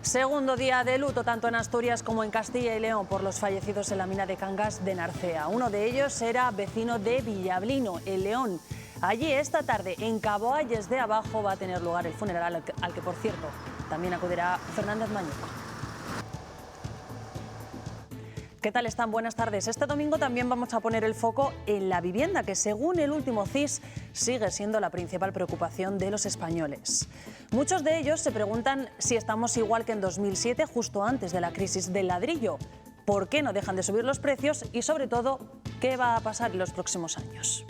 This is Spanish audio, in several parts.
Segundo día de luto tanto en Asturias como en Castilla y León por los fallecidos en la mina de Cangas de Narcea. Uno de ellos era vecino de Villablino, en León. Allí esta tarde, en Caboalles de Abajo, va a tener lugar el funeral al que, por cierto, también acudirá Fernández Mañuco. ¿Qué tal están? Buenas tardes. Este domingo también vamos a poner el foco en la vivienda, que según el último CIS sigue siendo la principal preocupación de los españoles. Muchos de ellos se preguntan si estamos igual que en 2007, justo antes de la crisis del ladrillo. ¿Por qué no dejan de subir los precios? Y sobre todo, ¿qué va a pasar en los próximos años?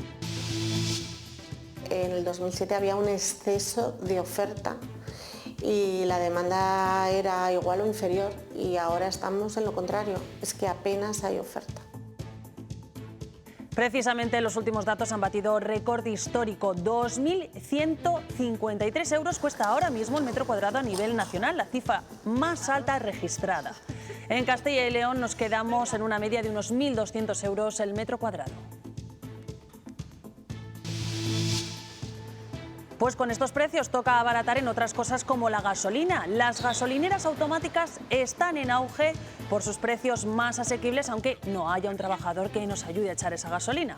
En el 2007 había un exceso de oferta y la demanda era igual o inferior, y ahora estamos en lo contrario, es que apenas hay oferta. Precisamente los últimos datos han batido récord histórico. 2.153 euros cuesta ahora mismo el metro cuadrado a nivel nacional, la cifra más alta registrada. En Castilla y León nos quedamos en una media de unos 1.200 euros el metro cuadrado. Pues con estos precios toca abaratar en otras cosas como la gasolina. Las gasolineras automáticas están en auge por sus precios más asequibles, aunque no haya un trabajador que nos ayude a echar esa gasolina.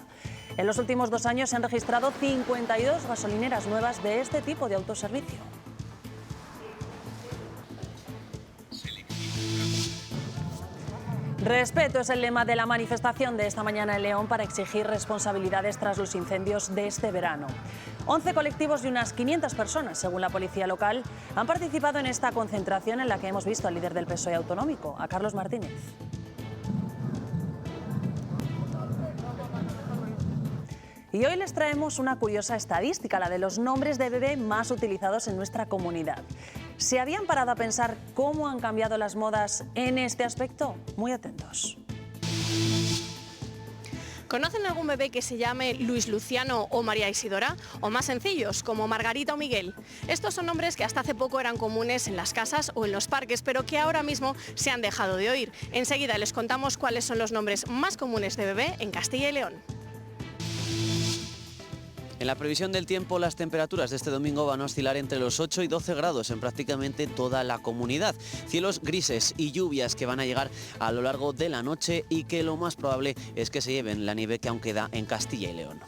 En los últimos 2 años se han registrado 52 gasolineras nuevas de este tipo de autoservicio. Respeto es el lema de la manifestación de esta mañana en León para exigir responsabilidades tras los incendios de este verano. 11 colectivos y unas 500 personas, según la policía local, han participado en esta concentración en la que hemos visto al líder del PSOE autonómico, a Carlos Martínez. Y hoy les traemos una curiosa estadística, la de los nombres de bebé más utilizados en nuestra comunidad. ¿Se habían parado a pensar cómo han cambiado las modas en este aspecto? Muy atentos. ¿Conocen algún bebé que se llame Luis Luciano o María Isidora? O más sencillos, como Margarita o Miguel. Estos son nombres que hasta hace poco eran comunes en las casas o en los parques, pero que ahora mismo se han dejado de oír. Enseguida les contamos cuáles son los nombres más comunes de bebé en Castilla y León. En la previsión del tiempo, las temperaturas de este domingo van a oscilar entre los 8 y 12 grados en prácticamente toda la comunidad. Cielos grises y lluvias que van a llegar a lo largo de la noche y que lo más probable es que se lleven la nieve que aún queda en Castilla y León.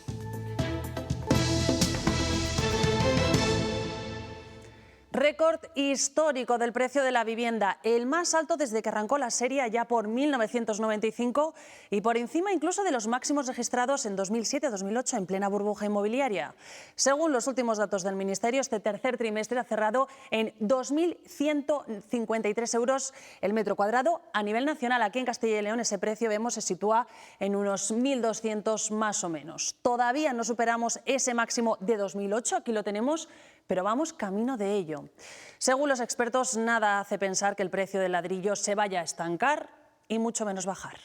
Récord histórico del precio de la vivienda, el más alto desde que arrancó la serie allá por 1995 y por encima incluso de los máximos registrados en 2007-2008 en plena burbuja inmobiliaria. Según los últimos datos del Ministerio, este tercer trimestre ha cerrado en 2.153 euros el metro cuadrado. A nivel nacional, aquí en Castilla y León, ese precio vemos se sitúa en unos 1.200 más o menos. Todavía no superamos ese máximo de 2008, aquí lo tenemos, pero vamos camino de ello. Según los expertos, nada hace pensar que el precio del ladrillo se vaya a estancar y mucho menos bajar.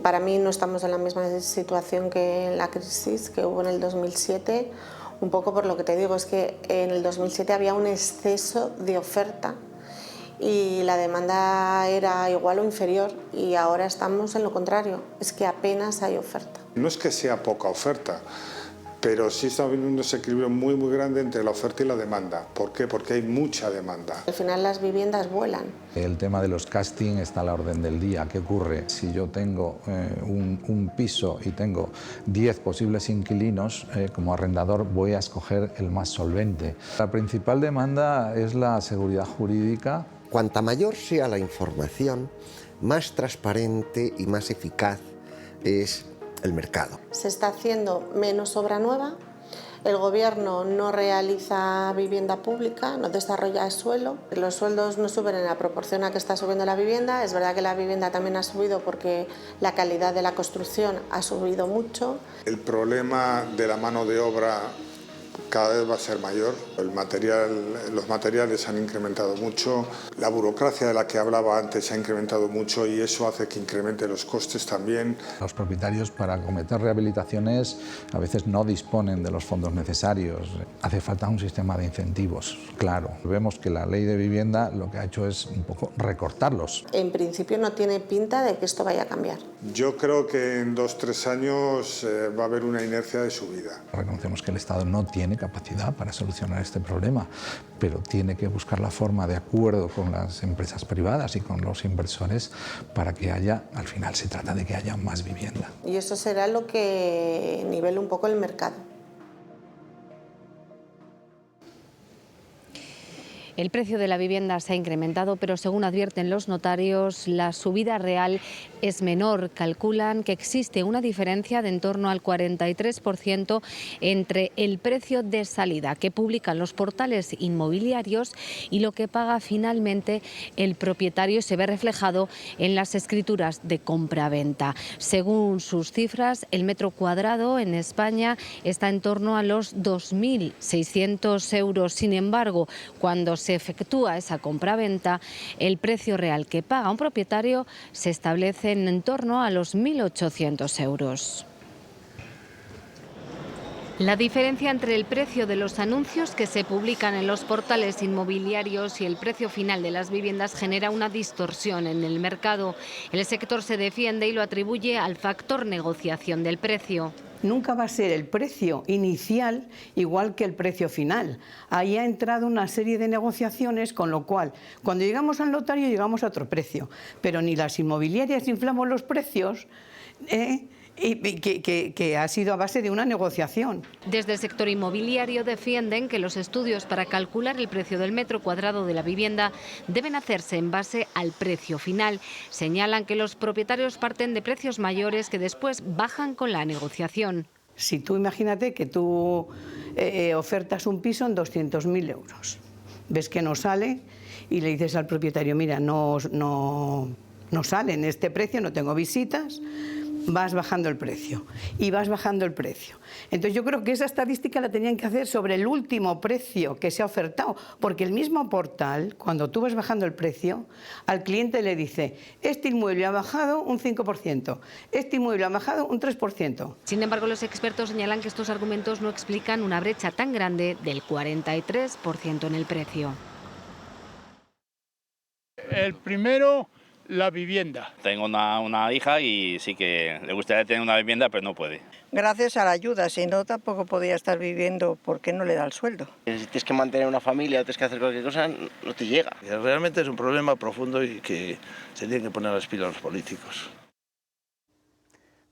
Para mí no estamos en la misma situación que en la crisis que hubo en el 2007, un poco por lo que te digo, es que en el 2007 había un exceso de oferta y la demanda era igual o inferior, y ahora estamos en lo contrario, es que apenas hay oferta. No es que sea poca oferta, pero sí está habiendo un desequilibrio muy grande entre la oferta y la demanda. ¿Por qué? Porque hay mucha demanda. Al final las viviendas vuelan. El tema de los casting está a la orden del día. ¿Qué ocurre? Si yo tengo un piso y tengo 10 posibles inquilinos, como arrendador voy a escoger el más solvente. La principal demanda es la seguridad jurídica. Cuanta mayor sea la información, más transparente y más eficaz es el mercado. Se está haciendo menos obra nueva, el gobierno no realiza vivienda pública, no desarrolla el suelo, los sueldos no suben en la proporción a que está subiendo la vivienda. Es verdad que la vivienda también ha subido porque la calidad de la construcción ha subido mucho. El problema de la mano de obra cada vez va a ser mayor. Los materiales han incrementado mucho, la burocracia de la que hablaba antes se ha incrementado mucho y eso hace que incremente los costes también. Los propietarios, para acometer rehabilitaciones, a veces no disponen de los fondos necesarios. Hace falta un sistema de incentivos, claro. Vemos que la ley de vivienda lo que ha hecho es un poco recortarlos. En principio no tiene pinta de que esto vaya a cambiar. Yo creo que en 2 o 3 años va a haber una inercia de subida. Reconocemos que el Estado no tiene capacidad para solucionar este problema, pero tiene que buscar la forma de acuerdo con las empresas privadas y con los inversores para que haya, al final se trata de que haya más vivienda. Y eso será lo que nivele un poco el mercado. El precio de la vivienda se ha incrementado, pero según advierten los notarios, la subida real es menor. Calculan que existe una diferencia de en torno al 43% entre el precio de salida que publican los portales inmobiliarios y lo que paga finalmente el propietario, y se ve reflejado en las escrituras de compra-venta. Según sus cifras, el metro cuadrado en España está en torno a los 2.600 euros. Sin embargo, cuando se efectúa esa compraventa, el precio real que paga un propietario se establece en torno a los 1.800 euros. La diferencia entre el precio de los anuncios que se publican en los portales inmobiliarios y el precio final de las viviendas genera una distorsión en el mercado. El sector se defiende y lo atribuye al factor negociación del precio. Nunca va a ser el precio inicial igual que el precio final. Ahí ha entrado una serie de negociaciones, con lo cual, cuando llegamos al notario llegamos a otro precio. Pero ni las inmobiliarias inflamos los precios, que ha sido a base de una negociación. Desde el sector inmobiliario defienden que los estudios para calcular el precio del metro cuadrado de la vivienda deben hacerse en base al precio final. Señalan que los propietarios parten de precios mayores que después bajan con la negociación. Si tú imagínate que tú ofertas un piso en 200.000 euros, ves que no sale y le dices al propietario, mira, no sale en este precio, no tengo visitas, vas bajando el precio y vas bajando el precio. Entonces yo creo que esa estadística la tenían que hacer sobre el último precio que se ha ofertado, porque el mismo portal, cuando tú vas bajando el precio, al cliente le dice, este inmueble ha bajado un 5%, este inmueble ha bajado un 3%. Sin embargo, los expertos señalan que estos argumentos no explican una brecha tan grande del 43% en el precio. El primero, la vivienda. Tengo una hija y sí que le gustaría tener una vivienda, pero no puede. Gracias a la ayuda, si no tampoco podría estar viviendo porque no le da el sueldo. Si tienes que mantener una familia o tienes que hacer cualquier cosa, no te llega. Realmente es un problema profundo y que se tienen que poner las pilas los políticos.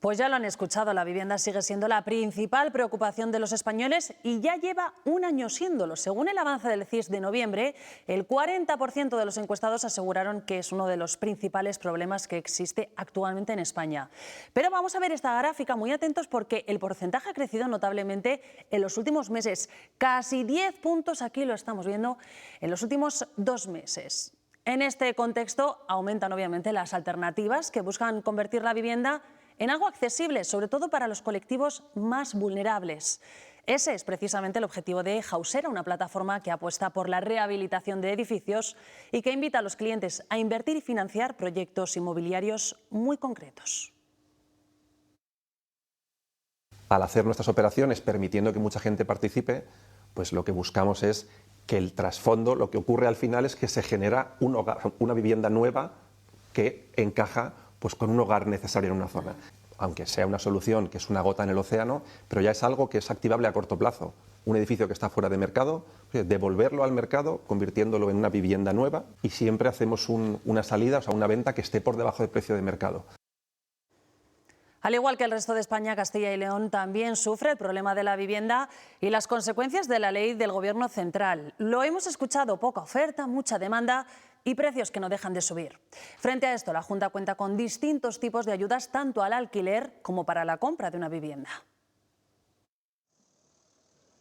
Pues ya lo han escuchado, la vivienda sigue siendo la principal preocupación de los españoles y ya lleva un año siéndolo. Según el avance del CIS de noviembre, el 40% de los encuestados aseguraron que es uno de los principales problemas que existe actualmente en España. Pero vamos a ver esta gráfica, muy atentos, porque el porcentaje ha crecido notablemente en los últimos meses. Casi 10 puntos, aquí lo estamos viendo, en los últimos 2 meses. En este contexto aumentan obviamente las alternativas que buscan convertir la vivienda en algo accesible, sobre todo para los colectivos más vulnerables. Ese es precisamente el objetivo de Hausera, una plataforma que apuesta por la rehabilitación de edificios y que invita a los clientes a invertir y financiar proyectos inmobiliarios muy concretos. Al hacer nuestras operaciones permitiendo que mucha gente participe, pues lo que buscamos es que el trasfondo, lo que ocurre al final es que se genera un hogar, una vivienda nueva que encaja pues con un hogar necesario en una zona. Aunque sea una solución que es una gota en el océano, pero ya es algo que es activable a corto plazo. Un edificio que está fuera de mercado, devolverlo al mercado, convirtiéndolo en una vivienda nueva, y siempre hacemos una salida, o sea, una venta que esté por debajo del precio de mercado. Al igual que el resto de España, Castilla y León también sufre el problema de la vivienda y las consecuencias de la ley del Gobierno central. Lo hemos escuchado, poca oferta, mucha demanda y precios que no dejan de subir. Frente a esto, la Junta cuenta con distintos tipos de ayudas tanto al alquiler como para la compra de una vivienda.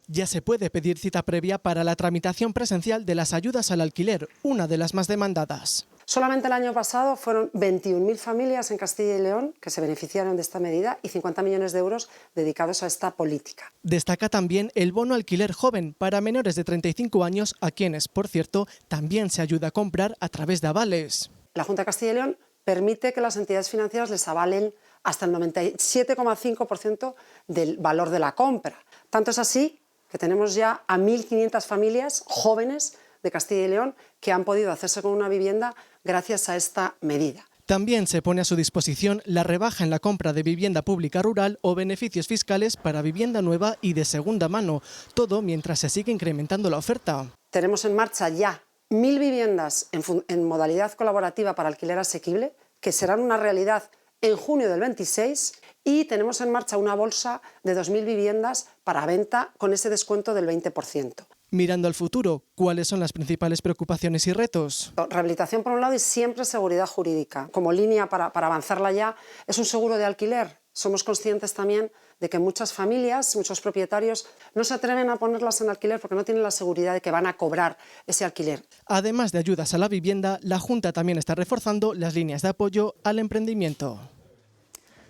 Ya se puede pedir cita previa para la tramitación presencial de las ayudas al alquiler, una de las más demandadas. Solamente el año pasado fueron 21.000 familias en Castilla y León que se beneficiaron de esta medida y 50 millones de euros dedicados a esta política. Destaca también el bono alquiler joven para menores de 35 años, a quienes, por cierto, también se ayuda a comprar a través de avales. La Junta de Castilla y León permite que las entidades financieras les avalen hasta el 97,5% del valor de la compra. Tanto es así que tenemos ya a 1.500 familias jóvenes de Castilla y León que han podido hacerse con una vivienda gracias a esta medida. También se pone a su disposición la rebaja en la compra de vivienda pública rural o beneficios fiscales para vivienda nueva y de segunda mano, todo mientras se sigue incrementando la oferta. Tenemos en marcha ya 1.000 viviendas en modalidad colaborativa para alquiler asequible, que serán una realidad en junio del 26, y tenemos en marcha una bolsa de 2.000 viviendas para venta con ese descuento del 20%. Mirando al futuro, ¿cuáles son las principales preocupaciones y retos? Rehabilitación por un lado y siempre seguridad jurídica. Como línea para avanzarla ya es un seguro de alquiler. Somos conscientes también de que muchas familias, muchos propietarios no se atreven a ponerlas en alquiler porque no tienen la seguridad de que van a cobrar ese alquiler. Además de ayudas a la vivienda, la Junta también está reforzando las líneas de apoyo al emprendimiento.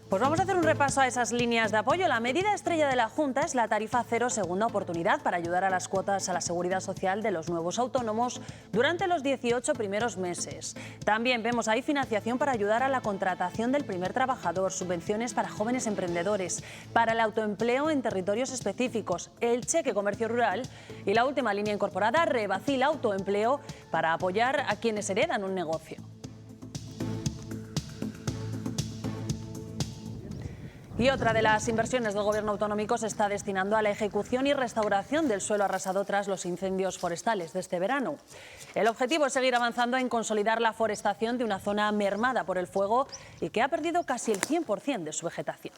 Pues vamos a hacer un repaso a esas líneas de apoyo. La medida estrella de la Junta es la tarifa cero segunda oportunidad para ayudar a las cuotas a la seguridad social de los nuevos autónomos durante los 18 primeros meses. También vemos ahí financiación para ayudar a la contratación del primer trabajador, subvenciones para jóvenes emprendedores, para el autoempleo en territorios específicos, el cheque comercio rural y la última línea incorporada, Rebacil autoempleo, para apoyar a quienes heredan un negocio. Y otra de las inversiones del Gobierno autonómico se está destinando a la ejecución y restauración del suelo arrasado tras los incendios forestales de este verano. El objetivo es seguir avanzando en consolidar la forestación de una zona mermada por el fuego y que ha perdido casi el 100% de su vegetación.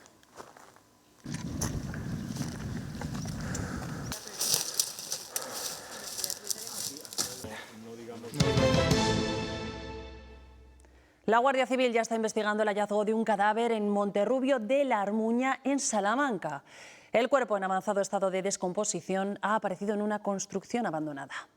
La Guardia Civil ya está investigando el hallazgo de un cadáver en Monterrubio de la Armuña, en Salamanca. El cuerpo, en avanzado estado de descomposición, ha aparecido en una construcción abandonada.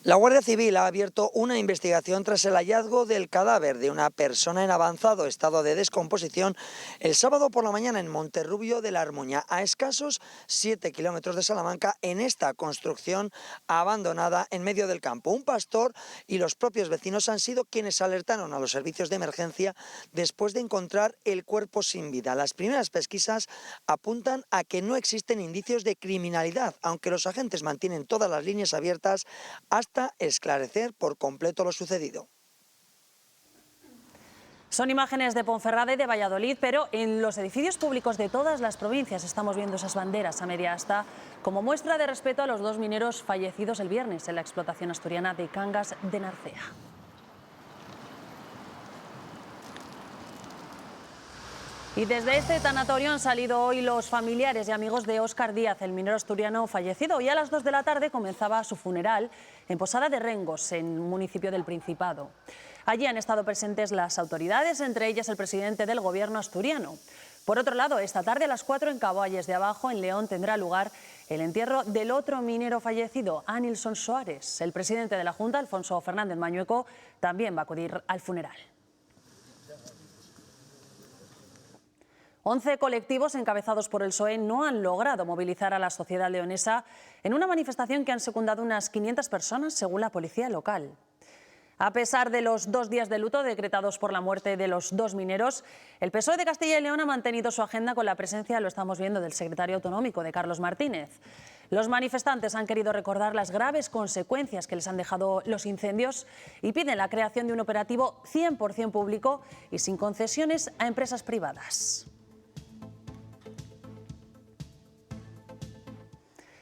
La Guardia Civil ha abierto una investigación tras el hallazgo del cadáver de una persona en avanzado estado de descomposición el sábado por la mañana en Monterrubio de la Armuña, a escasos 7 kilómetros de Salamanca, en esta construcción abandonada en medio del campo. Un pastor y los propios vecinos han sido quienes alertaron a los servicios de emergencia después de encontrar el cuerpo sin vida. Las primeras pesquisas apuntan a que no existen indicios de criminalidad, aunque los agentes mantienen todas las líneas abiertas hasta esclarecer por completo lo sucedido. Son imágenes de Ponferrada y de Valladolid, pero en los edificios públicos de todas las provincias estamos viendo esas banderas a media asta como muestra de respeto a los 2 mineros fallecidos el viernes en la explotación asturiana de Cangas de Narcea. Y desde este tanatorio han salido hoy los familiares y amigos de Óscar Díaz, el minero asturiano fallecido. Hoy a las 2 de la tarde comenzaba su funeral en Posada de Rengos, en un municipio del Principado. Allí han estado presentes las autoridades, entre ellas el presidente del gobierno asturiano. Por otro lado, esta tarde a las 4 en Caboalles de Abajo, en León, tendrá lugar el entierro del otro minero fallecido, Anilson Soares. El presidente de la Junta, Alfonso Fernández Mañueco, también va a acudir al funeral. 11 colectivos encabezados por el PSOE no han logrado movilizar a la sociedad leonesa en una manifestación que han secundado unas 500 personas, según la policía local. A pesar de los 2 días de luto decretados por la muerte de los 2 mineros, el PSOE de Castilla y León ha mantenido su agenda con la presencia, lo estamos viendo, del secretario autonómico, de Carlos Martínez. Los manifestantes han querido recordar las graves consecuencias que les han dejado los incendios y piden la creación de un operativo 100% público y sin concesiones a empresas privadas.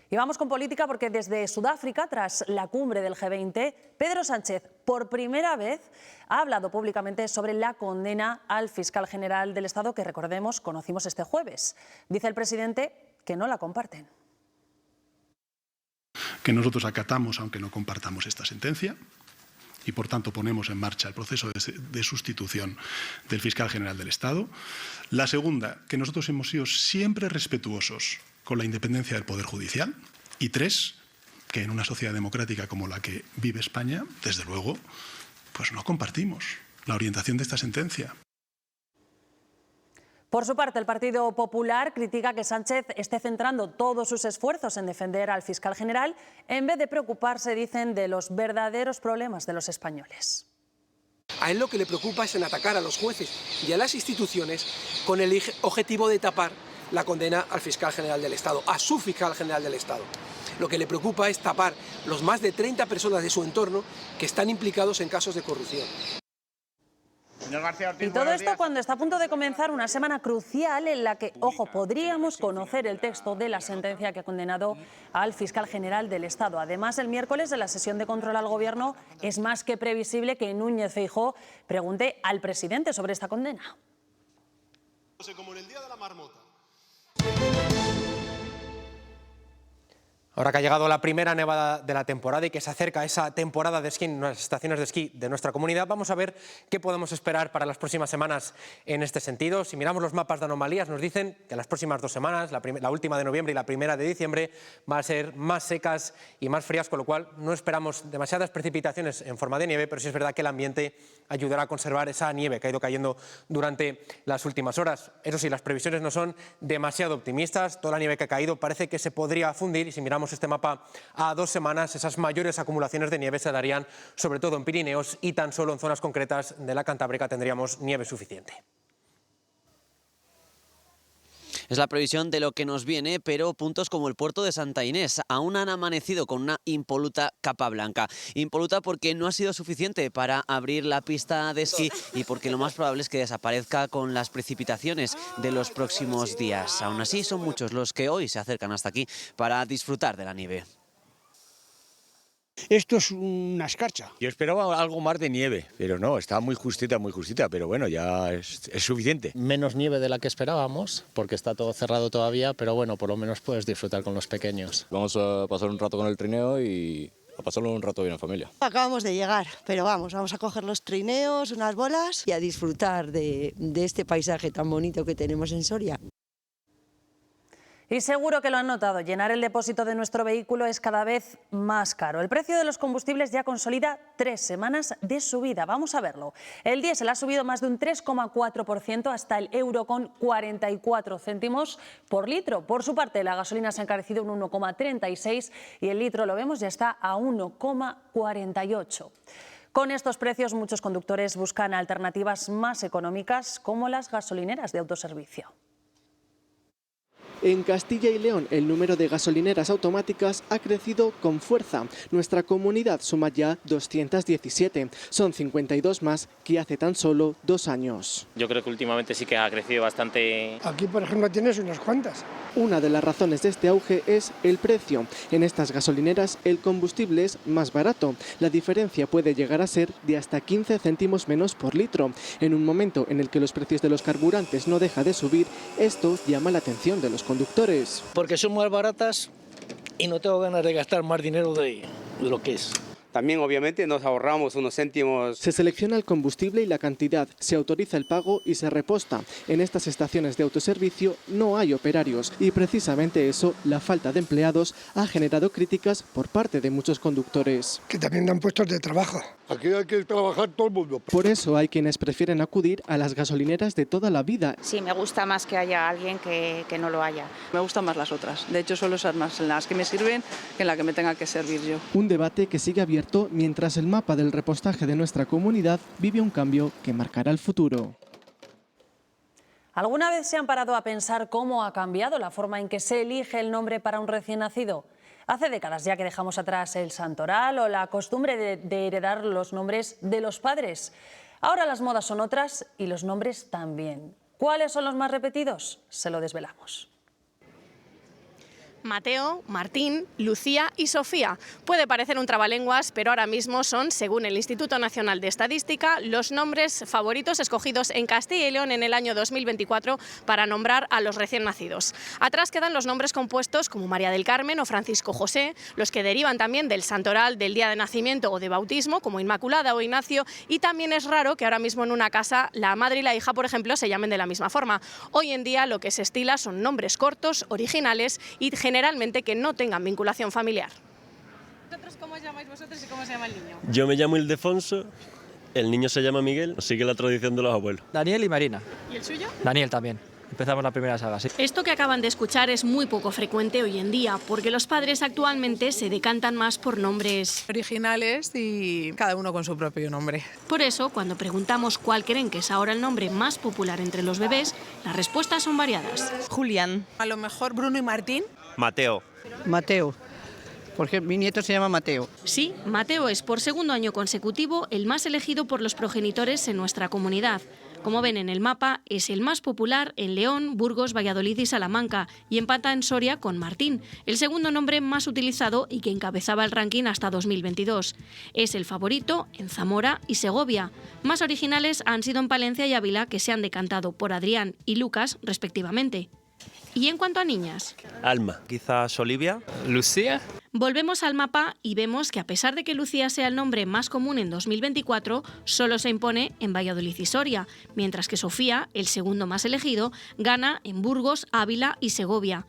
Y vamos con política porque desde Sudáfrica, tras la cumbre del G20, Pedro Sánchez, por primera vez, ha hablado públicamente sobre la condena al fiscal general del Estado que, recordemos, conocimos este jueves. Dice el presidente que no la comparten. Que nosotros acatamos, aunque no compartamos esta sentencia, y por tanto ponemos en marcha el proceso de sustitución del fiscal general del Estado. La segunda, que nosotros hemos sido siempre respetuosos con la independencia del Poder Judicial. Y 3, que en una sociedad democrática como la que vive España, desde luego, pues no compartimos la orientación de esta sentencia. Por su parte, el Partido Popular critica que Sánchez esté centrando todos sus esfuerzos en defender al fiscal general en vez de preocuparse, dicen, de los verdaderos problemas de los españoles. A él lo que le preocupa es en atacar a los jueces y a las instituciones con el objetivo de tapar la condena al fiscal general del Estado, a su fiscal general del Estado. Lo que le preocupa es tapar los más de 30 personas de su entorno que están implicados en casos de corrupción. Y todo esto cuando está a punto de comenzar una semana crucial en la que, ojo, podríamos conocer el texto de la sentencia que ha condenado al fiscal general del Estado. Además, el miércoles, en la sesión de control al Gobierno, es más que previsible que Núñez Feijóo pregunte al presidente sobre esta condena. Como en el día de la marmota. Ahora que ha llegado la primera nevada de la temporada y que se acerca esa temporada de esquí en las estaciones de esquí de nuestra comunidad, vamos a ver qué podemos esperar para las próximas semanas en este sentido. Si miramos los mapas de anomalías, nos dicen que las próximas 2 semanas, la última de noviembre y la primera de diciembre, van a ser más secas y más frías, con lo cual no esperamos demasiadas precipitaciones en forma de nieve, pero sí es verdad que el ambiente ayudará a conservar esa nieve que ha ido cayendo durante las últimas horas. Eso sí, las previsiones no son demasiado optimistas. Toda la nieve que ha caído parece que se podría fundir, y si miramos este mapa a 2 semanas, esas mayores acumulaciones de nieve se darían sobre todo en Pirineos, y tan solo en zonas concretas de la Cantábrica tendríamos nieve suficiente. Es la previsión de lo que nos viene, pero puntos como el puerto de Santa Inés aún han amanecido con una impoluta capa blanca. Impoluta porque no ha sido suficiente para abrir la pista de esquí y porque lo más probable es que desaparezca con las precipitaciones de los próximos días. Aún así, son muchos los que hoy se acercan hasta aquí para disfrutar de la nieve. Esto es una escarcha. Yo esperaba algo más de nieve, pero no, está muy justita, pero bueno, ya es suficiente. Menos nieve de la que esperábamos, porque está todo cerrado todavía, pero bueno, por lo menos puedes disfrutar con los pequeños. Vamos a pasar un rato con el trineo y a pasarlo un rato bien en familia. Acabamos de llegar, pero vamos a coger los trineos, unas bolas y a disfrutar de este paisaje tan bonito que tenemos en Soria. Y seguro que lo han notado, llenar el depósito de nuestro vehículo es cada vez más caro. El precio de los combustibles ya consolida 3 semanas de subida. Vamos a verlo. El diésel ha subido más de un 3,4% hasta el €44 por litro. Por su parte, la gasolina se ha encarecido un 1,36 y el litro, lo vemos, ya está a 1,48. Con estos precios, muchos conductores buscan alternativas más económicas, como las gasolineras de autoservicio. En Castilla y León, el número de gasolineras automáticas ha crecido con fuerza. Nuestra comunidad suma ya 217. Son 52 más que hace tan solo 2 años. Yo creo que últimamente sí que ha crecido bastante. Aquí, por ejemplo, tienes unas cuantas. Una de las razones de este auge es el precio. En estas gasolineras el combustible es más barato. La diferencia puede llegar a ser de hasta 15 céntimos menos por litro. En un momento en el que los precios de los carburantes no deja de subir, esto llama la atención de los conductores. Porque son más baratas y no tengo ganas de gastar más dinero de lo que es. También obviamente nos ahorramos unos céntimos. Se selecciona el combustible y la cantidad, se autoriza el pago y se reposta. En estas estaciones de autoservicio no hay operarios y precisamente eso, la falta de empleados, ha generado críticas por parte de muchos conductores. Que también dan puestos de trabajo. Aquí hay que trabajar todo el mundo. Por eso hay quienes prefieren acudir a las gasolineras de toda la vida. Sí, me gusta más que haya alguien que no lo haya. Me gustan más las otras. De hecho, suelo usar más las que me sirven que en la que me tenga que servir yo. Un debate que sigue abierto mientras el mapa del repostaje de nuestra comunidad vive un cambio que marcará el futuro. ¿Alguna vez se han parado a pensar cómo ha cambiado la forma en que se elige el nombre para un recién nacido? Hace décadas ya que dejamos atrás el santoral o la costumbre de heredar los nombres de los padres. Ahora las modas son otras y los nombres también. ¿Cuáles son los más repetidos? Se lo desvelamos. Mateo, Martín, Lucía y Sofía. Puede parecer un trabalenguas, pero ahora mismo son, según el Instituto Nacional de Estadística, los nombres favoritos escogidos en Castilla y León en el año 2024 para nombrar a los recién nacidos. Atrás quedan los nombres compuestos como María del Carmen o Francisco José, los que derivan también del santoral, del día de nacimiento o de bautismo, como Inmaculada o Ignacio, y también es raro que ahora mismo en una casa la madre y la hija, por ejemplo, se llamen de la misma forma. Hoy en día lo que se estila son nombres cortos, originales y generalmente que no tengan vinculación familiar. ¿Cómo os llamáis vosotros y cómo se llama el niño? Yo me llamo Ildefonso, el niño se llama Miguel, sigue la tradición de los abuelos. Daniel y Marina. ¿Y el suyo? Daniel también. Empezamos la primera saga, sí. Esto que acaban de escuchar es muy poco frecuente hoy en día, porque los padres actualmente se decantan más por nombres originales y cada uno con su propio nombre. Por eso, cuando preguntamos cuál creen que es ahora el nombre más popular entre los bebés, las respuestas son variadas. Julián. A lo mejor Bruno y Martín. Mateo. Mateo. porque mi nieto se llama Mateo. Sí, Mateo es por segundo año consecutivo el más elegido por los progenitores en nuestra comunidad. Como ven en el mapa, es el más popular en León, Burgos, Valladolid y Salamanca, y empata en Soria con Martín, el segundo nombre más utilizado y que encabezaba el ranking hasta 2022. Es el favorito en Zamora y Segovia. Más originales han sido en Palencia y Ávila, que se han decantado por Adrián y Lucas, respectivamente. Y en cuanto a niñas, Alma, quizás Olivia. Lucía. volvemos al mapa y vemos que a pesar de que Lucía sea el nombre más común en 2024, solo se impone en Valladolid y Soria, mientras que Sofía, el segundo más elegido, gana en Burgos, Ávila y Segovia.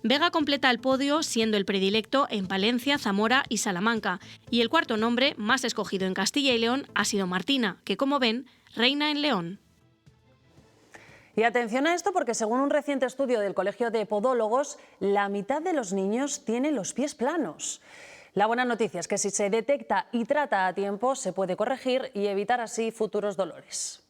Vega completa el podio siendo el predilecto en Palencia, Zamora y Salamanca, y el cuarto nombre más escogido en Castilla y León ha sido Martina, que como ven, reina en León. Y atención a esto porque según un reciente estudio del Colegio de Podólogos, la mitad de los niños tienen los pies planos. La buena noticia es que si se detecta y trata a tiempo, se puede corregir y evitar así futuros dolores.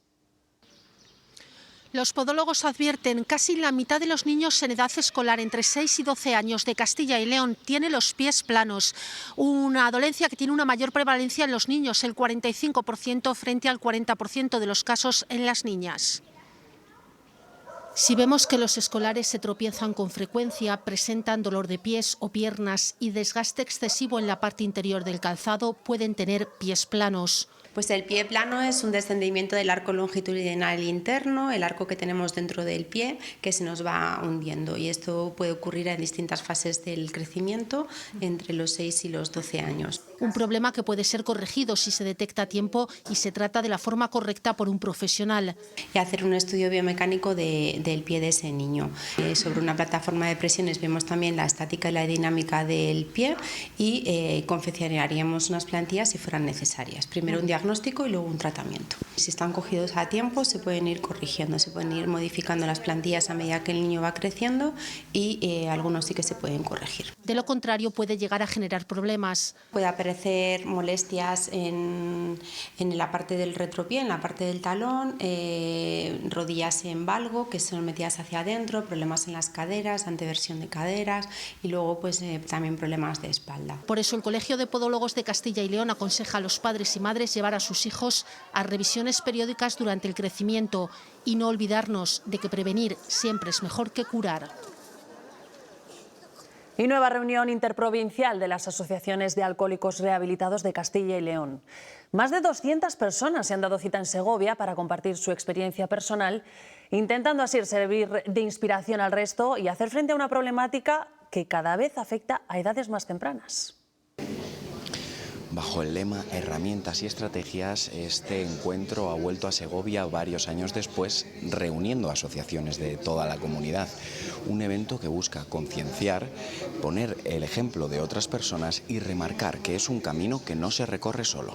Los podólogos advierten que casi la mitad de los niños en edad escolar entre 6 y 12 años de Castilla y León tiene los pies planos, una dolencia que tiene una mayor prevalencia en los niños, el 45% frente al 40% de los casos en las niñas. Si vemos que los escolares se tropiezan con frecuencia, presentan dolor de pies o piernas y desgaste excesivo en la parte interior del calzado, pueden tener pies planos. Pues el pie plano es un descendimiento del arco longitudinal interno, el arco que tenemos dentro del pie, que se nos va hundiendo. Y esto puede ocurrir en distintas fases del crecimiento, entre los 6 y los 12 años. Un problema que puede ser corregido si se detecta a tiempo y se trata de la forma correcta por un profesional. Y hacer un estudio biomecánico del pie de ese niño. Sobre una plataforma de presiones vemos también la estática y la dinámica del pie y confeccionaríamos unas plantillas si fueran necesarias. Primero un diagnóstico y luego un tratamiento. Si están cogidos a tiempo se pueden ir corrigiendo, se pueden ir modificando las plantillas a medida que el niño va creciendo y algunos sí que se pueden corregir. De lo contrario puede llegar a generar problemas. Puede aparecer molestias en la parte del retropié, en la parte del talón, rodillas en valgo que son metidas hacia adentro, problemas en las caderas, anteversión de caderas y luego pues también problemas de espalda. Por eso el Colegio de Podólogos de Castilla y León aconseja a los padres y madres llevar a sus hijos a revisiones periódicas durante el crecimiento y no olvidarnos de que prevenir siempre es mejor que curar. Y nueva reunión interprovincial de las asociaciones de alcohólicos rehabilitados de Castilla y León. Más de 200 personas se han dado cita en Segovia para compartir su experiencia personal, intentando así servir de inspiración al resto y hacer frente a una problemática que cada vez afecta a edades más tempranas. Bajo el lema Herramientas y Estrategias, este encuentro ha vuelto a Segovia varios años después, reuniendo asociaciones de toda la comunidad. Un evento que busca concienciar, poner el ejemplo de otras personas y remarcar que es un camino que no se recorre solo.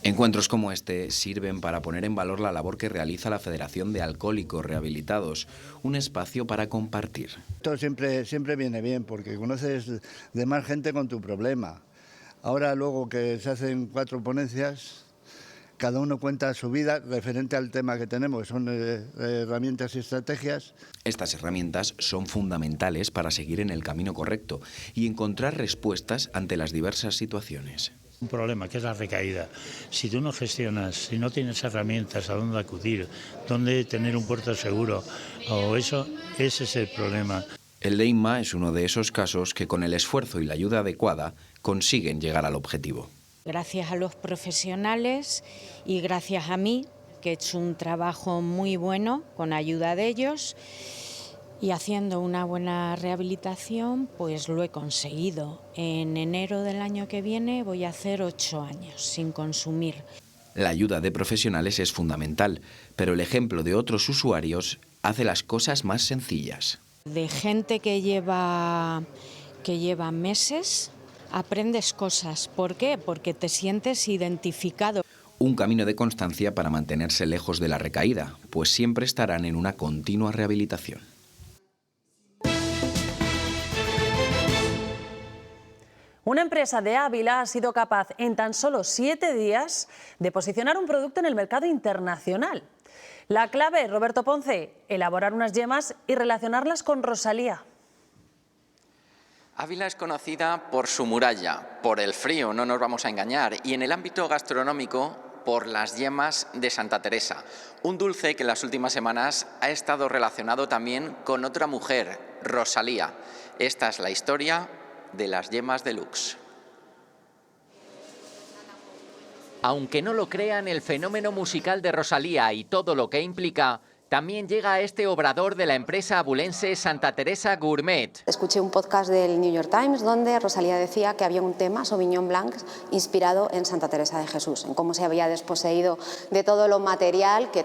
Encuentros como este sirven para poner en valor la labor que realiza la Federación de Alcohólicos Rehabilitados, un espacio para compartir. Esto siempre viene bien porque conoces de más gente con tu problema. Ahora luego que se hacen 4 ponencias, cada uno cuenta su vida referente al tema que tenemos, son herramientas y estrategias. Estas herramientas son fundamentales para seguir en el camino correcto y encontrar respuestas ante las diversas situaciones. Un problema que es la recaída. Si tú no gestionas, si no tienes herramientas a dónde acudir, dónde tener un puerto seguro, o ese es el problema. El de Inma es uno de esos casos que con el esfuerzo y la ayuda adecuada consiguen llegar al objetivo. Gracias a los profesionales y gracias a mí, que he hecho un trabajo muy bueno con ayuda de ellos, y haciendo una buena rehabilitación, pues lo he conseguido. En enero del año que viene voy a hacer 8 años sin consumir. La ayuda de profesionales es fundamental, pero el ejemplo de otros usuarios hace las cosas más sencillas. De gente que lleva meses, aprendes cosas. ¿Por qué? Porque te sientes identificado. Un camino de constancia para mantenerse lejos de la recaída, pues siempre estarán en una continua rehabilitación. Una empresa de Ávila ha sido capaz en tan solo 7 días de posicionar un producto en el mercado internacional. La clave, Roberto Ponce, elaborar unas yemas y relacionarlas con Rosalía. Ávila es conocida por su muralla, por el frío, no nos vamos a engañar, y en el ámbito gastronómico por las yemas de Santa Teresa, un dulce que en las últimas semanas ha estado relacionado también con otra mujer, Rosalía. Esta es la historia de las yemas deluxe. Aunque no lo crean, el fenómeno musical de Rosalía y todo lo que implica también llega a este obrador de la empresa abulense Santa Teresa Gourmet. Escuché un podcast del New York Times donde Rosalía decía que había un tema, Sauvignon Blanc, inspirado en Santa Teresa de Jesús, en cómo se había desposeído de todo lo material, que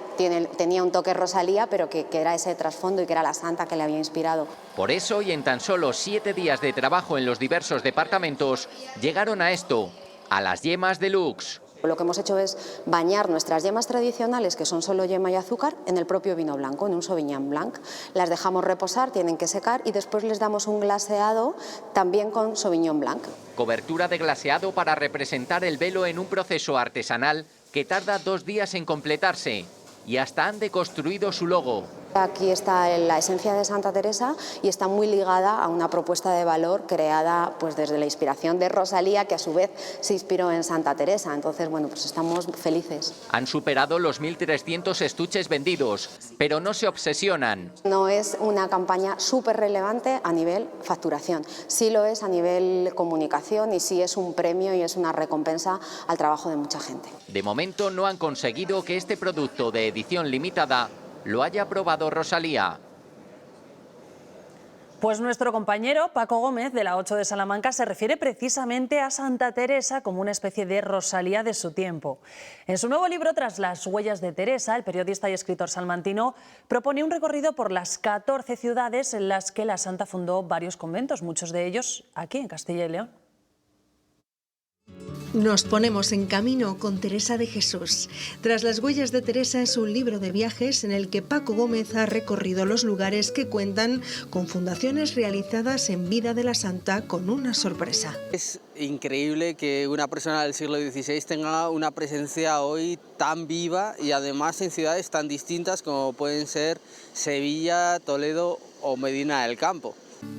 tenía un toque Rosalía, pero que era ese trasfondo y que era la santa que le había inspirado. Por eso, y en tan solo 7 días de trabajo en los diversos departamentos, llegaron a esto, a las yemas deluxe. Lo que hemos hecho es bañar nuestras yemas tradicionales, que son solo yema y azúcar, en el propio vino blanco, en un Sauvignon Blanc. Las dejamos reposar, tienen que secar y después les damos un glaseado también con Sauvignon Blanc. Cobertura de glaseado para representar el velo en un proceso artesanal que tarda 2 días en completarse y hasta han deconstruido su logo. Aquí está la esencia de Santa Teresa y está muy ligada a una propuesta de valor creada pues desde la inspiración de Rosalía, que a su vez se inspiró en Santa Teresa. Entonces, bueno, pues estamos felices. Han superado los 1.300 estuches vendidos, pero no se obsesionan. No es una campaña súper relevante a nivel facturación, sí lo es a nivel comunicación y sí es un premio y es una recompensa al trabajo de mucha gente. De momento no han conseguido que este producto de edición limitada lo haya probado Rosalía. Pues nuestro compañero Paco Gómez, de la 8 de Salamanca, se refiere precisamente a Santa Teresa como una especie de Rosalía de su tiempo. En su nuevo libro, Tras las huellas de Teresa, el periodista y escritor salmantino propone un recorrido por las 14 ciudades en las que la santa fundó varios conventos, muchos de ellos aquí en Castilla y León. Nos ponemos en camino con Teresa de Jesús. Tras las huellas de Teresa es un libro de viajes en el que Paco Gómez ha recorrido los lugares que cuentan con fundaciones realizadas en vida de la santa con una sorpresa. Es increíble que una persona del siglo XVI tenga una presencia hoy tan viva y además en ciudades tan distintas como pueden ser Sevilla, Toledo o Medina del Campo.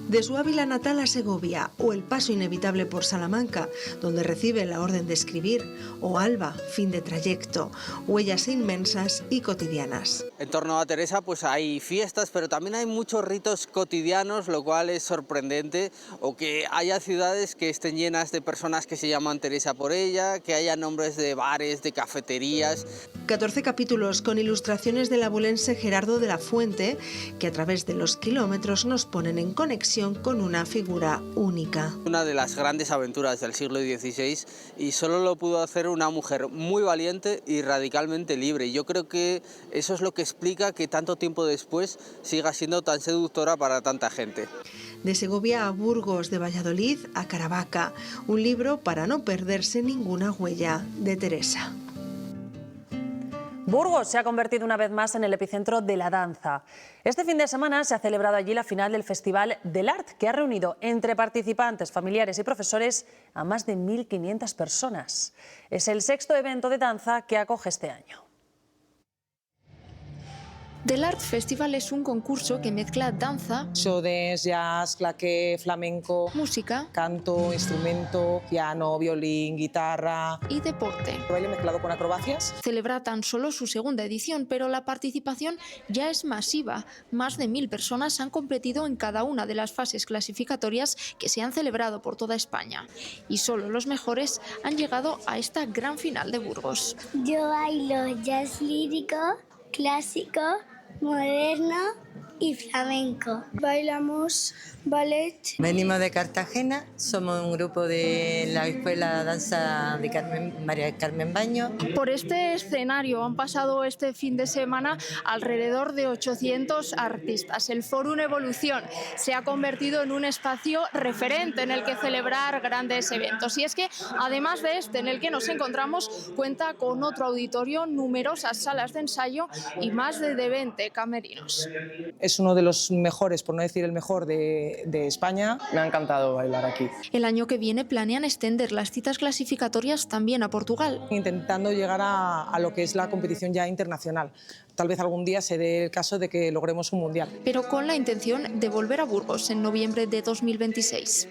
De su Ávila natal a Segovia, o el paso inevitable por Salamanca, donde recibe la orden de escribir, o Alba, fin de trayecto, huellas inmensas y cotidianas. En torno a Teresa pues hay fiestas, pero también hay muchos ritos cotidianos, lo cual es sorprendente, o que haya ciudades que estén llenas de personas que se llaman Teresa por ella, que haya nombres de bares, de cafeterías. 14 capítulos con ilustraciones del abulense Gerardo de la Fuente, que a través de los kilómetros nos ponen en conexión con una figura única. Una de las grandes aventuras del siglo XVI y solo lo pudo hacer una mujer muy valiente y radicalmente libre. Yo creo que eso es lo que explica que tanto tiempo después siga siendo tan seductora para tanta gente. De Segovia a Burgos, de Valladolid a Caravaca, un libro para no perderse ninguna huella de Teresa. Burgos se ha convertido una vez más en el epicentro de la danza. Este fin de semana se ha celebrado allí la final del Festival del Art, que ha reunido entre participantes, familiares y profesores a más de 1.500 personas. Es el 6º evento de danza que acoge este año. Del Art Festival es un concurso que mezcla danza, show dance, jazz, claqué, flamenco, música, canto, instrumento, piano, violín, guitarra y deporte. Baile mezclado con acrobacias. Celebra tan solo su 2ª edición, pero la participación ya es masiva. Más de 1.000 personas han competido en cada una de las fases clasificatorias que se han celebrado por toda España. Y solo los mejores han llegado a esta gran final de Burgos. Yo bailo jazz lírico, clásico, moderno y flamenco. Bailamos ballet. Venimos de Cartagena, somos un grupo de la Escuela de Danza de María Carmen Baño. Por este escenario han pasado este fin de semana alrededor de 800 artistas. El Fórum Evolución se ha convertido en un espacio referente en el que celebrar grandes eventos. Y es que, además de este en el que nos encontramos, cuenta con otro auditorio, numerosas salas de ensayo y más de 20 camerinos. Es uno de los mejores, por no decir el mejor, de España. Me ha encantado bailar aquí. El año que viene planean extender las citas clasificatorias también a Portugal. Intentando llegar a lo que es la competición ya internacional. Tal vez algún día se dé el caso de que logremos un mundial. Pero con la intención de volver a Burgos en noviembre de 2026.